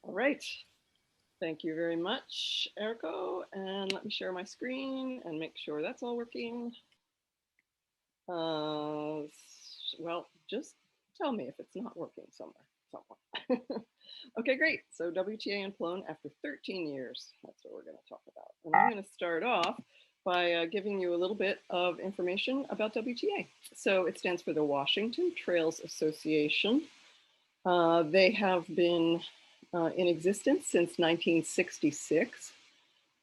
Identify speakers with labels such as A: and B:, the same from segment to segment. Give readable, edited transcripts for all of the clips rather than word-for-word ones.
A: All right. Thank you very much, Erico. And let me share my screen and make sure that's all working. Well, just tell me if it's not working somewhere. Okay, great. So WTA and Plone after 13 years. That's what we're going to talk about. And I'm going to start off by giving you a little bit of information about WTA. So it stands for the Washington Trails Association. They have been in existence since 1966.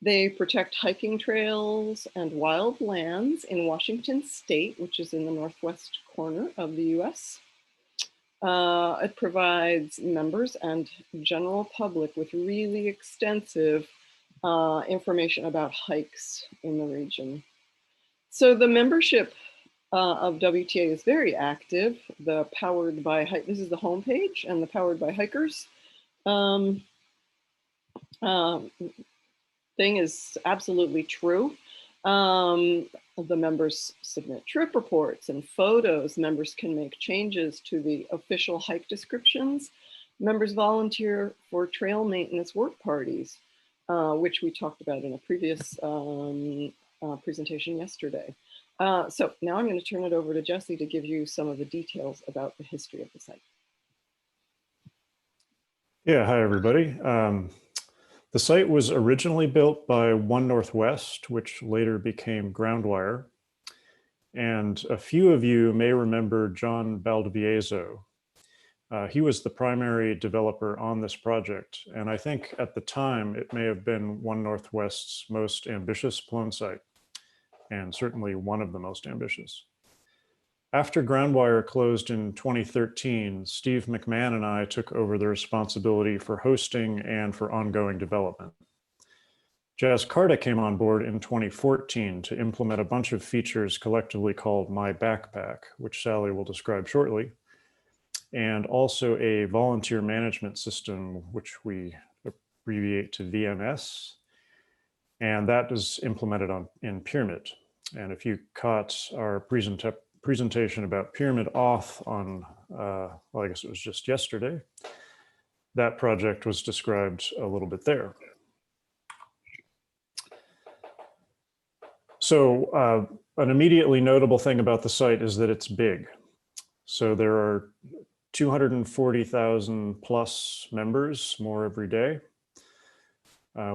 A: They protect hiking trails and wild lands in Washington State, which is in the northwest corner of the US. It provides members and general public with really extensive information about hikes in the region. So the membership of WTA is very active. The Powered by this is the homepage, and the Powered by Hikers thing is absolutely true. The members submit trip reports and photos. Members can make changes to the official hike descriptions. Members volunteer for trail maintenance work parties, which we talked about in a previous presentation yesterday. So now I'm going to turn it over to Jesse to give you some of the details about the history of the site.
B: Yeah, hi everybody. The site was originally built by One Northwest, which later became Groundwire. And a few of you may remember John Baldoviezo. He was the primary developer on this project. And I think at the time, it may have been One Northwest's most ambitious Plone site, and certainly one of the most ambitious. After Groundwire closed in 2013, Steve McMahon and I took over the responsibility for hosting and for ongoing development. Jazz Carta came on board in 2014 to implement a bunch of features collectively called My Backpack, which Sally will describe shortly, and also a volunteer management system, which we abbreviate to VMS, and that is implemented in Pyramid. And if you caught our presentation about Pyramid Auth on, well, I guess it was just yesterday, that project was described a little bit there. So an immediately notable thing about the site is that it's big. So there are 240,000 plus members, more every day.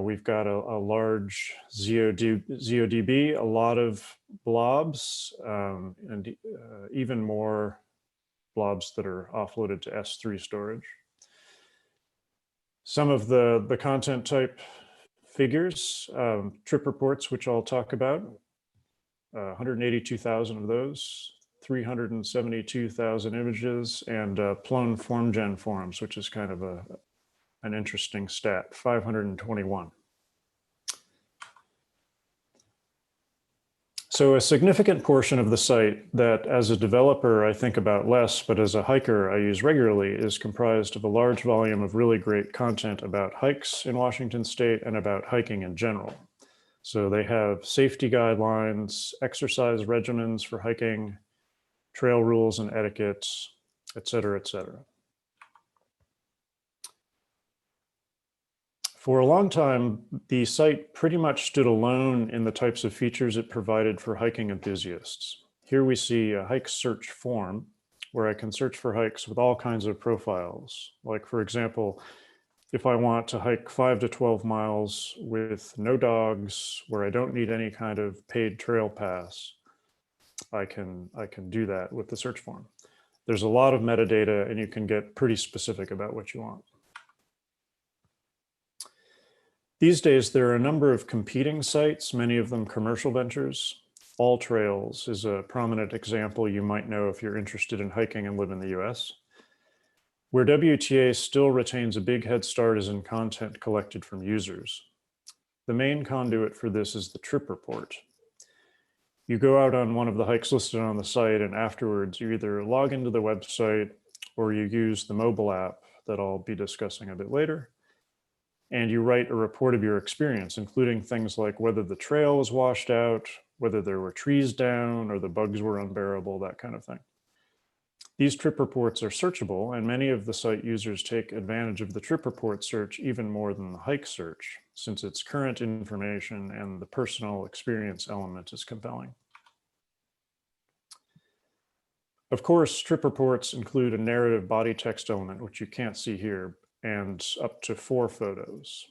B: We've got a large ZODB, a lot of blobs, and even more blobs that are offloaded to S3 storage. Some of the content type figures, trip reports, which I'll talk about, 182,000 of those, 372,000 images, and Plone form gen forms, which is kind of an interesting stat, 521. So a significant portion of the site that as a developer I think about less, but as a hiker I use regularly, is comprised of a large volume of really great content about hikes in Washington State and about hiking in general. So they have safety guidelines, exercise regimens for hiking, trail rules and etiquettes, et cetera, et cetera. For a long time, the site pretty much stood alone in the types of features it provided for hiking enthusiasts. Here we see a hike search form where I can search for hikes with all kinds of profiles. Like, for example, if I want to hike 5 to 12 miles with no dogs, where I don't need any kind of paid trail pass, I can do that with the search form. There's a lot of metadata and you can get pretty specific about what you want. These days, there are a number of competing sites, many of them commercial ventures. All Trails is a prominent example you might know if you're interested in hiking and live in the US. Where WTA still retains a big head start is in content collected from users. The main conduit for this is the trip report. You go out on one of the hikes listed on the site, and afterwards you either log into the website or you use the mobile app that I'll be discussing a bit later. And you write a report of your experience, including things like whether the trail was washed out, whether there were trees down or the bugs were unbearable, that kind of thing. These trip reports are searchable, and many of the site users take advantage of the trip report search even more than the hike search, since its current information and the personal experience element is compelling. Of course, trip reports include a narrative body text element, which you can't see here, and up to 4 photos.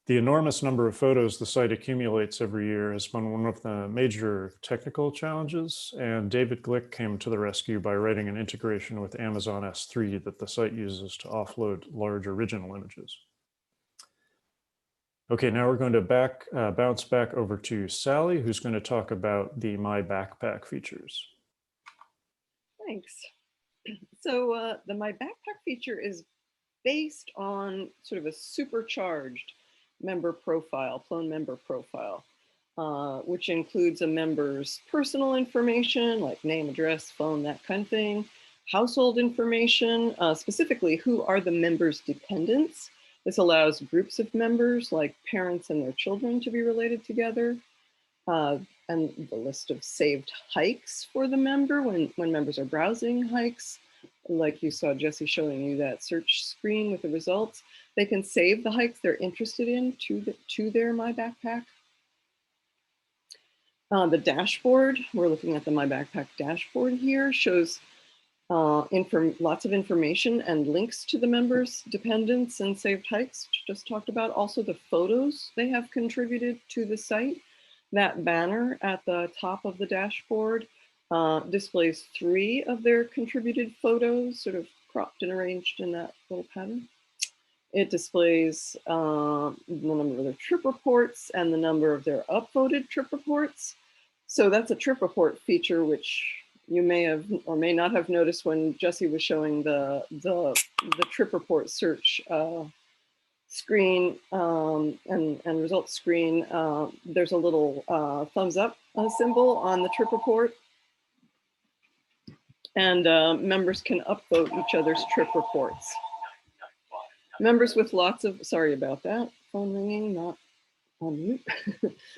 B: The enormous number of photos the site accumulates every year has been one of the major technical challenges, and David Glick came to the rescue by writing an integration with Amazon S3 that the site uses to offload large original images. Okay, now we're going to bounce back over to Sally, who's going to talk about the My Backpack features.
A: Thanks. So the My Backpack feature is based on sort of a supercharged member profile, Plone member profile, which includes a member's personal information like name, address, phone, that kind of thing, household information, specifically who are the member's dependents. This allows groups of members like parents and their children to be related together, and the list of saved hikes for the member when members are browsing hikes. Like you saw Jesse showing you that search screen with the results, they can save the hikes they're interested in to their My Backpack. The dashboard, we're looking at the My Backpack dashboard here, shows lots of information and links to the members' dependents and saved hikes, which I just talked about. Also the photos they have contributed to the site. That banner at the top of the dashboard displays 3 of their contributed photos, sort of cropped and arranged in that little pattern. It displays the number of their trip reports and the number of their upvoted trip reports. So that's a trip report feature, which you may have or may not have noticed when Jesse was showing the trip report search screen and results screen. There's a little thumbs up symbol on the trip report. And members can upvote each other's trip reports. Members with lots of, sorry about that, phone ringing, not on mute.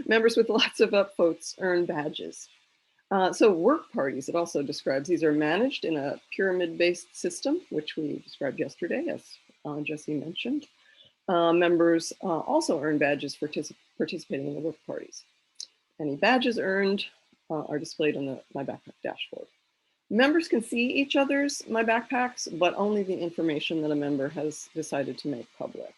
A: Members with lots of upvotes earn badges. So work parties, it also describes, these are managed in a pyramid-based system, which we described yesterday, as Jesse mentioned. Members also earn badges for participating in the work parties. Any badges earned are displayed on the My Backpack dashboard. Members can see each other's My Backpacks, but only the information that a member has decided to make public.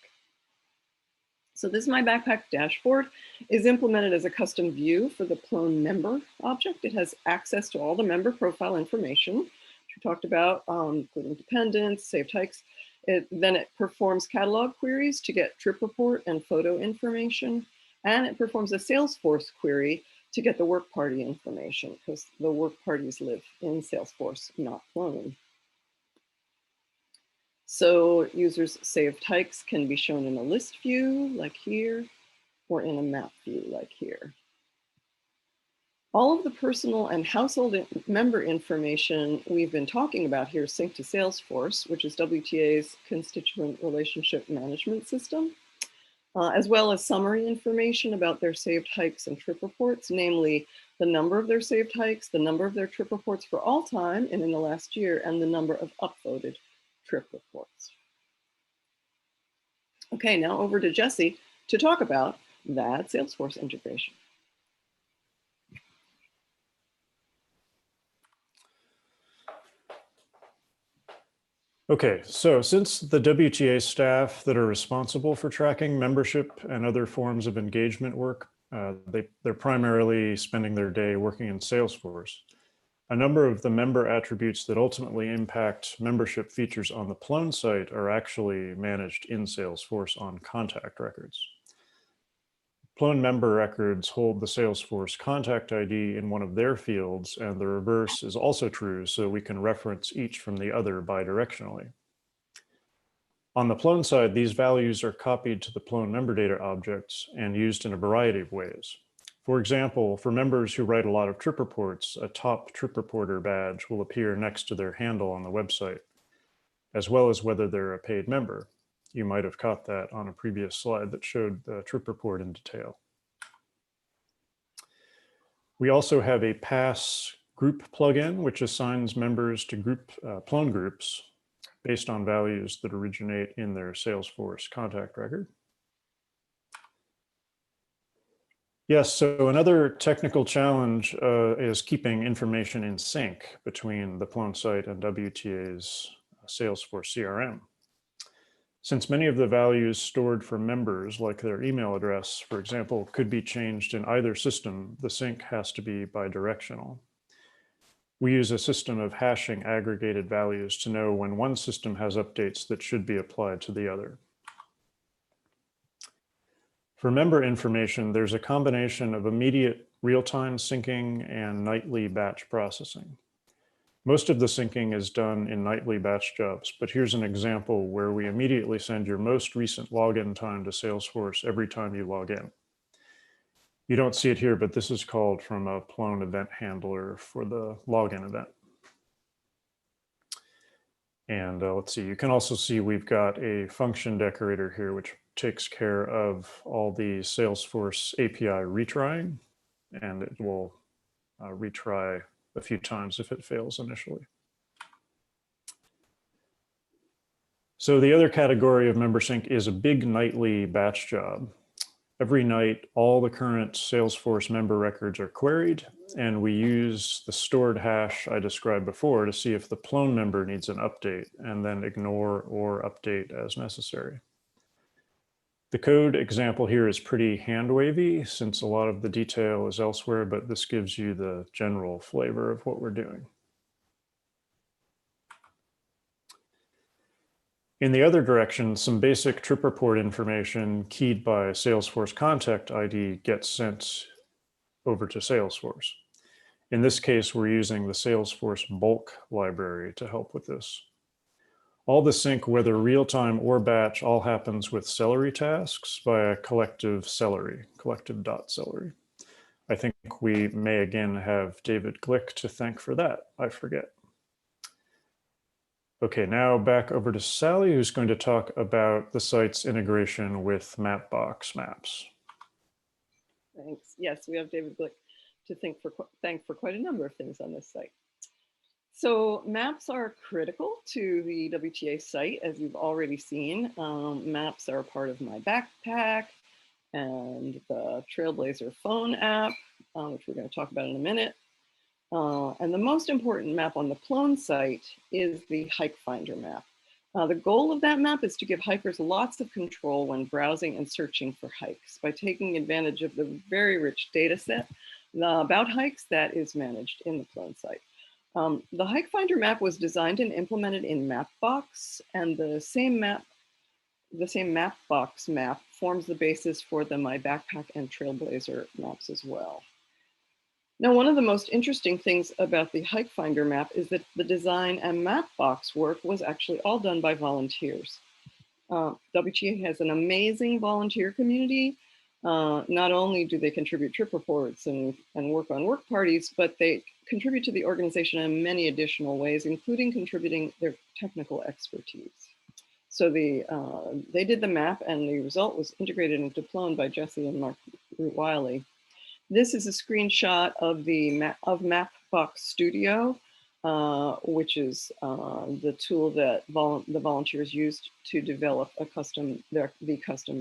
A: So this My Backpack dashboard is implemented as a custom view for the Plone member object. It has access to all the member profile information, which we talked about, including dependents, saved hikes. Then it performs catalog queries to get trip report and photo information, and it performs a Salesforce query to get the work party information, because the work parties live in Salesforce, not Plone. So users' saved hikes can be shown in a list view, like here, or in a map view, like here. All of the personal and household member information we've been talking about here is synced to Salesforce, which is WTA's constituent relationship management system, as well as summary information about their saved hikes and trip reports, namely the number of their saved hikes, the number of their trip reports for all time and in the last year, and the number of upvoted trip reports. Okay, now over to Jesse to talk about that Salesforce integration.
B: Okay, so since the WTA staff that are responsible for tracking membership and other forms of engagement work, they're primarily spending their day working in Salesforce, a number of the member attributes that ultimately impact membership features on the Plone site are actually managed in Salesforce on contact records. Plone member records hold the Salesforce contact ID in one of their fields, and the reverse is also true, so we can reference each from the other bidirectionally. On the Plone side, these values are copied to the Plone member data objects and used in a variety of ways. For example, for members who write a lot of trip reports, a top trip reporter badge will appear next to their handle on the website, as well as whether they're a paid member. You might have caught that on a previous slide that showed the trip report in detail. We also have a pass group plugin, which assigns members to Plone groups based on values that originate in their Salesforce contact record. Yes, so another technical challenge is keeping information in sync between the Plone site and WTA's Salesforce CRM. Since many of the values stored for members, like their email address, for example, could be changed in either system, the sync has to be bidirectional. We use a system of hashing aggregated values to know when one system has updates that should be applied to the other. For member information, there's a combination of immediate real-time syncing and nightly batch processing. Most of the syncing is done in nightly batch jobs, but here's an example where we immediately send your most recent login time to Salesforce every time you log in. You don't see it here, but this is called from a Plone event handler for the login event. And let's see, you can also see we've got a function decorator here, which takes care of all the Salesforce API retrying, and it will retry a few times if it fails initially. So the other category of member sync is a big nightly batch job. Every night, all the current Salesforce member records are queried, and we use the stored hash I described before to see if the Plone member needs an update, and then ignore or update as necessary. The code example here is pretty hand-wavy since a lot of the detail is elsewhere, but this gives you the general flavor of what we're doing. In the other direction, some basic trip report information keyed by Salesforce Contact ID gets sent over to Salesforce. In this case, we're using the Salesforce bulk library to help with this. All the sync, whether real-time or batch, all happens with celery tasks via collective.celery. I think we may again have David Glick to thank for that. I forget. Okay, now back over to Sally, who's going to talk about the site's integration with Mapbox maps.
A: Thanks. Yes, we have David Glick to thank for quite a number of things on this site. So maps are critical to the WTA site, as you've already seen. Maps are a part of my backpack and the Trailblazer phone app, which we're going to talk about in a minute. And the most important map on the Plone site is the Hike Finder map. The goal of that map is to give hikers lots of control when browsing and searching for hikes by taking advantage of the very rich data set about hikes that is managed in the Plone site. The Hike Finder map was designed and implemented in Mapbox, and the same Mapbox map forms the basis for the My Backpack and Trailblazer maps as well. Now, one of the most interesting things about the Hike Finder map is that the design and Mapbox work was actually all done by volunteers. WTA has an amazing volunteer community. Not only do they contribute trip reports and work on work parties, but they contribute to the organization in many additional ways, including contributing their technical expertise. So they did the map, and the result was integrated into Plone by Jesse and Mark Wiley. This is a screenshot of Mapbox Studio, which is the tool that the volunteers used to develop the custom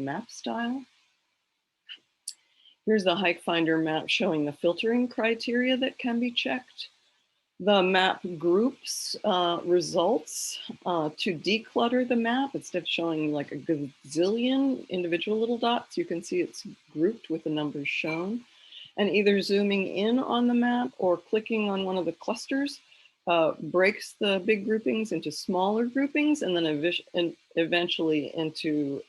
A: map style. Here's the Hike Finder map showing the filtering criteria that can be checked. The map groups results to declutter the map. Instead of showing like a gazillion individual little dots, you can see it's grouped with the numbers shown. And either zooming in on the map or clicking on one of the clusters breaks the big groupings into smaller groupings, and then eventually into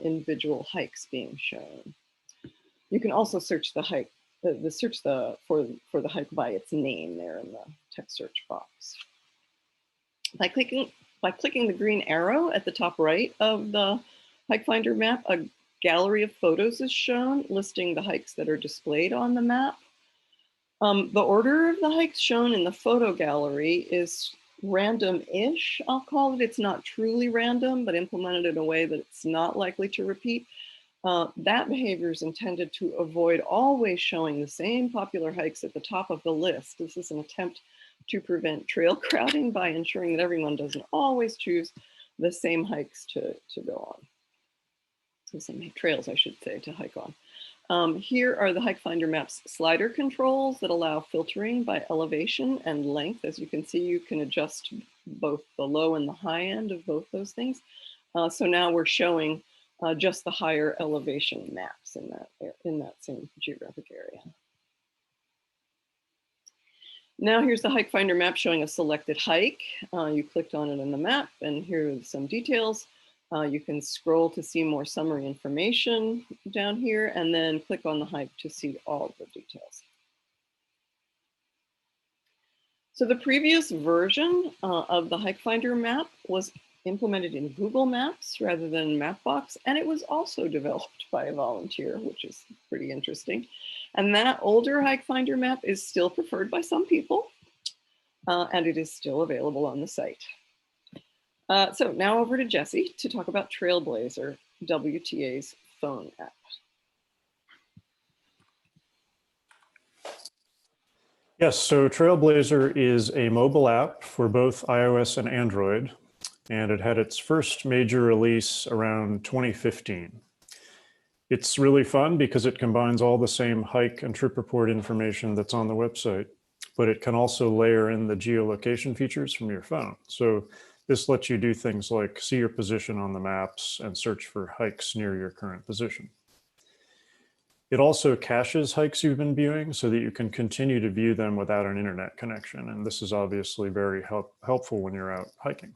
A: individual hikes being shown. You can also search the hike, for the hike by its name there in the text search box. By clicking the green arrow at the top right of the Hike Finder map, a gallery of photos is shown listing the hikes that are displayed on the map. The order of the hikes shown in the photo gallery is random-ish, I'll call it. It's not truly random, but implemented in a way that it's not likely to repeat. That behavior is intended to avoid always showing the same popular hikes at the top of the list. This is an attempt to prevent trail crowding by ensuring that everyone doesn't always choose the same hikes to go on. The same trails, I should say, to hike on. Here are the Hike Finder Maps slider controls that allow filtering by elevation and length. As you can see, you can adjust both the low and the high end of both those things. So now we're showing just the higher elevation maps in that same geographic area. Now here's the Hike Finder map showing a selected hike. You clicked on it in the map, and here are some details. You can scroll to see more summary information down here, and then click on the hike to see all the details. So the previous version of the Hike Finder map was implemented in Google Maps rather than Mapbox, and it was also developed by a volunteer, which is pretty interesting. And that older Hike Finder map is still preferred by some people, and it is still available on the site. So now over to Jesse to talk about Trailblazer, WTA's phone app.
B: Yes, so Trailblazer is a mobile app for both iOS and Android, and it had its first major release around 2015. It's really fun because it combines all the same hike and trip report information that's on the website, but it can also layer in the geolocation features from your phone. So this lets you do things like see your position on the maps and search for hikes near your current position. It also caches hikes you've been viewing so that you can continue to view them without an internet connection. And this is obviously very helpful when you're out hiking.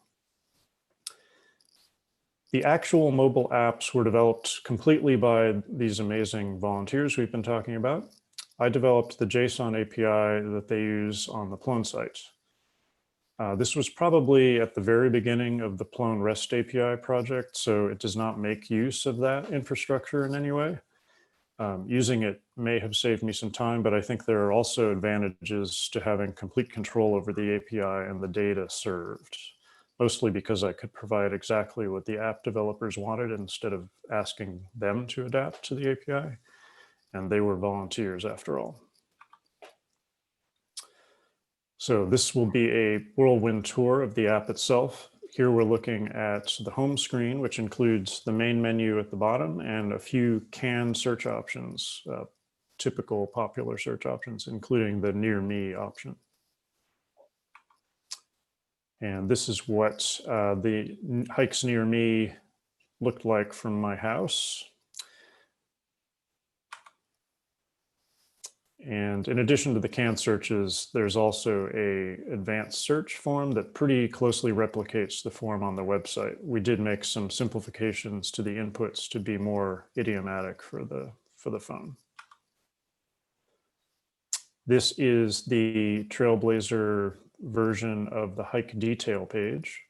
B: The actual mobile apps were developed completely by these amazing volunteers we've been talking about. I developed the JSON API that they use on the Plone site. This was probably at the very beginning of the Plone REST API project, so it does not make use of that infrastructure in any way. Using it may have saved me some time, but I think there are also advantages to having complete control over the API and the data served, mostly because I could provide exactly what the app developers wanted instead of asking them to adapt to the API. And they were volunteers after all. So this will be a whirlwind tour of the app itself. Here we're looking at the home screen, which includes the main menu at the bottom and a few canned search options, typical popular search options, including the Near Me option. And this is what the hikes near me looked like from my house. And in addition to the canned searches, there's also an advanced search form that pretty closely replicates the form on the website. We did make some simplifications to the inputs to be more idiomatic for the phone. This is the Trailblazer version of the hike detail page.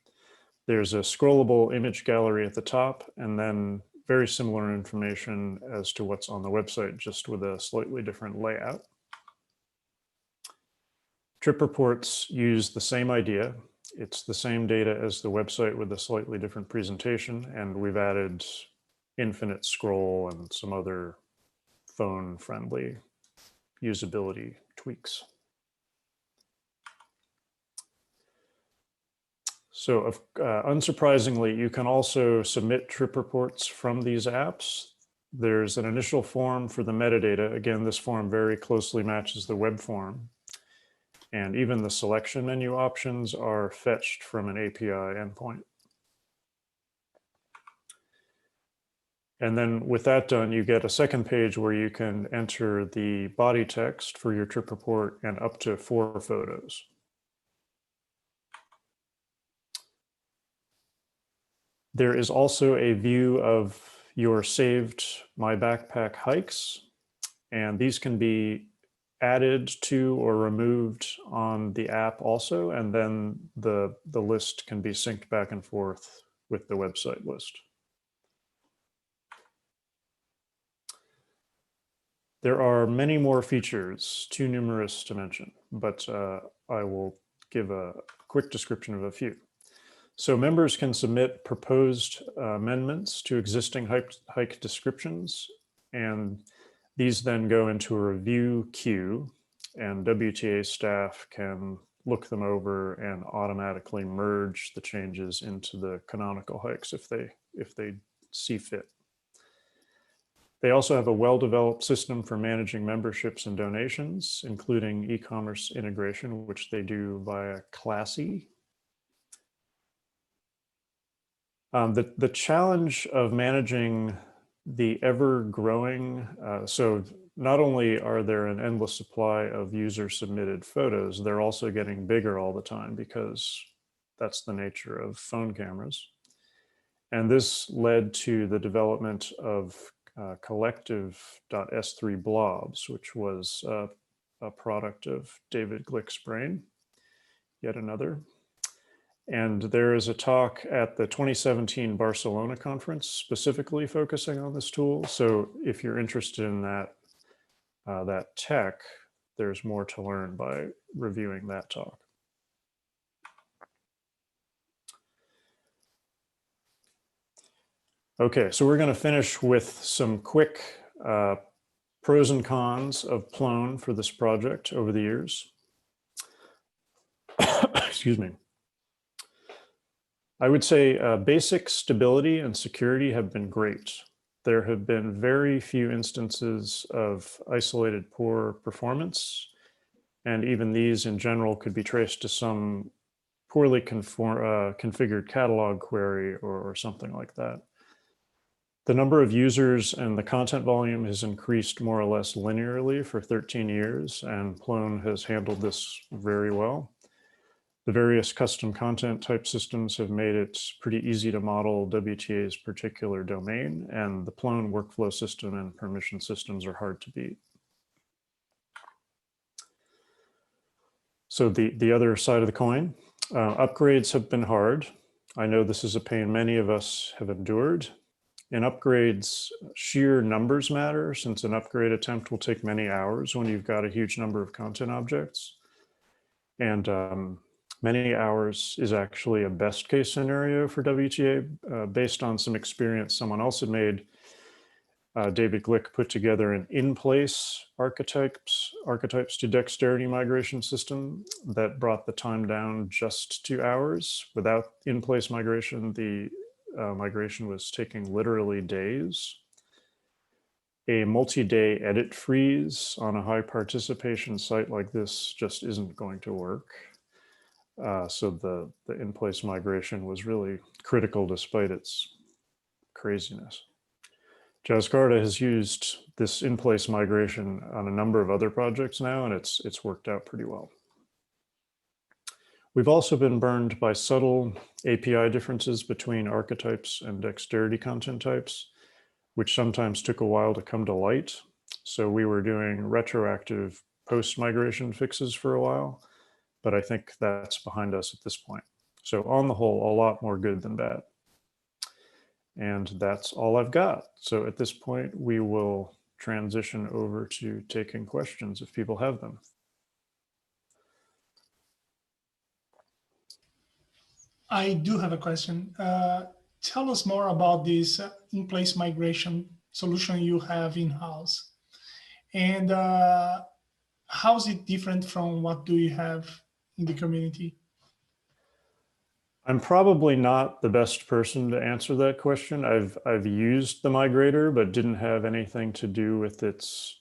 B: There's a scrollable image gallery at the top, and then very similar information as to what's on the website, just with a slightly different layout. Trip reports use the same idea. It's the same data as the website with a slightly different presentation, and we've added infinite scroll and some other phone-friendly usability tweaks. So unsurprisingly, you can also submit trip reports from these apps. There's an initial form for the metadata. Again, this form very closely matches the web form. And even the selection menu options are fetched from an API endpoint. And then with that done, you get a second page where you can enter the body text for your trip report and up to 4 photos. There is also a view of your saved My Backpack hikes, and these can be added to or removed on the app also, and then the list can be synced back and forth with the website list. There are many more features, too numerous to mention, but I will give a quick description of a few. So members can submit proposed amendments to existing hike descriptions, and these then go into a review queue, and WTA staff can look them over and automatically merge the changes into the canonical hikes if they see fit. They also have a well-developed system for managing memberships and donations, including e-commerce integration, which they do via Classy. The challenge of managing the ever-growing, so not only are there an endless supply of user-submitted photos, they're also getting bigger all the time because that's the nature of phone cameras. And this led to the development of collective.s3 blobs, which was a product of David Glick's brain, yet another. And there is a talk at the 2017 Barcelona conference specifically focusing on this tool. So if you're interested in that, that tech, there's more to learn by reviewing that talk. Okay, so we're going to finish with some quick pros and cons of Plone for this project over the years. Excuse me. I would say basic stability and security have been great. There have been very few instances of isolated poor performance, and even these in general could be traced to some poorly configured catalog query or something like that. The number of users and the content volume has increased more or less linearly for 13 years, and Plone has handled this very well. The various custom content type systems have made it pretty easy to model WTA's particular domain, and the Plone workflow system and permission systems are hard to beat. So the other side of the coin, upgrades have been hard. I know this is a pain many of us have endured. In upgrades, sheer numbers matter, since an upgrade attempt will take many hours when you've got a huge number of content objects. And many hours is actually a best case scenario for WTA. Based on some experience someone else had made, David Glick put together an in-place archetypes to dexterity migration system that brought the time down just 2 hours. Without in-place migration, the migration was taking literally days. A multi-day edit freeze on a high participation site like this just isn't going to work. So the in-place migration was really critical despite its craziness. Jazzcarta has used this in-place migration on a number of other projects now, and it's worked out pretty well. We've also been burned by subtle API differences between archetypes and dexterity content types, which sometimes took a while to come to light. So we were doing retroactive post-migration fixes for a while, but I think that's behind us at this point. So on the whole, a lot more good than bad. And that's all I've got. So at this point, we will transition over to taking questions if people have them.
C: I do have a question. Tell us more about this in-place migration solution you have in-house. And how is it different from what do you have in the community?
B: I'm probably not the best person to answer that question. I've used the migrator, but didn't have anything to do with its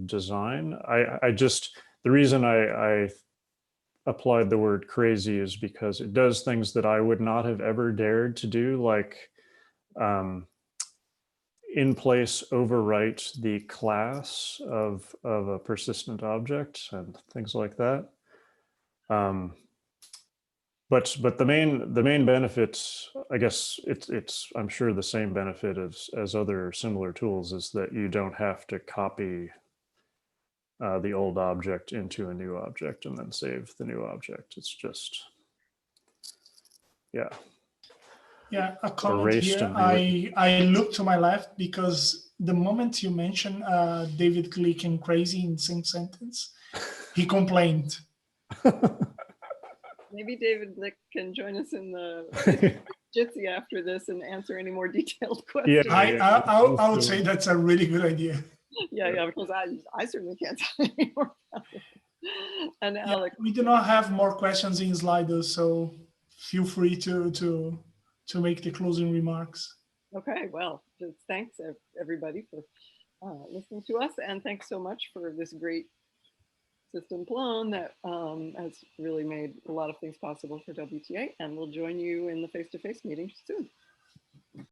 B: design. The reason I applied the word crazy is because it does things that I would not have ever dared to do, like in place overwrite the class of a persistent object and things like that. But the main benefits, I guess it's I'm sure the same benefit as other similar tools, is that you don't have to copy the old object into a new object and then save the new object. It's just, yeah.
C: Yeah, a comment here. I look to my left because the moment you mention David Glick and crazy in the same sentence, he complained.
A: maybe David Glick can join us in the Jitsi after this and answer any more detailed questions.
C: I would say that's a really good idea.
A: Yeah, because I certainly can't tell you any more about it. And Alex,
C: we do not have more questions in Slido, so feel free to make the closing remarks.
A: okay, well, just thanks everybody for listening to us, and thanks so much for this great system Plone that has really made a lot of things possible for WTA, and we'll join you in the face-to-face meeting soon.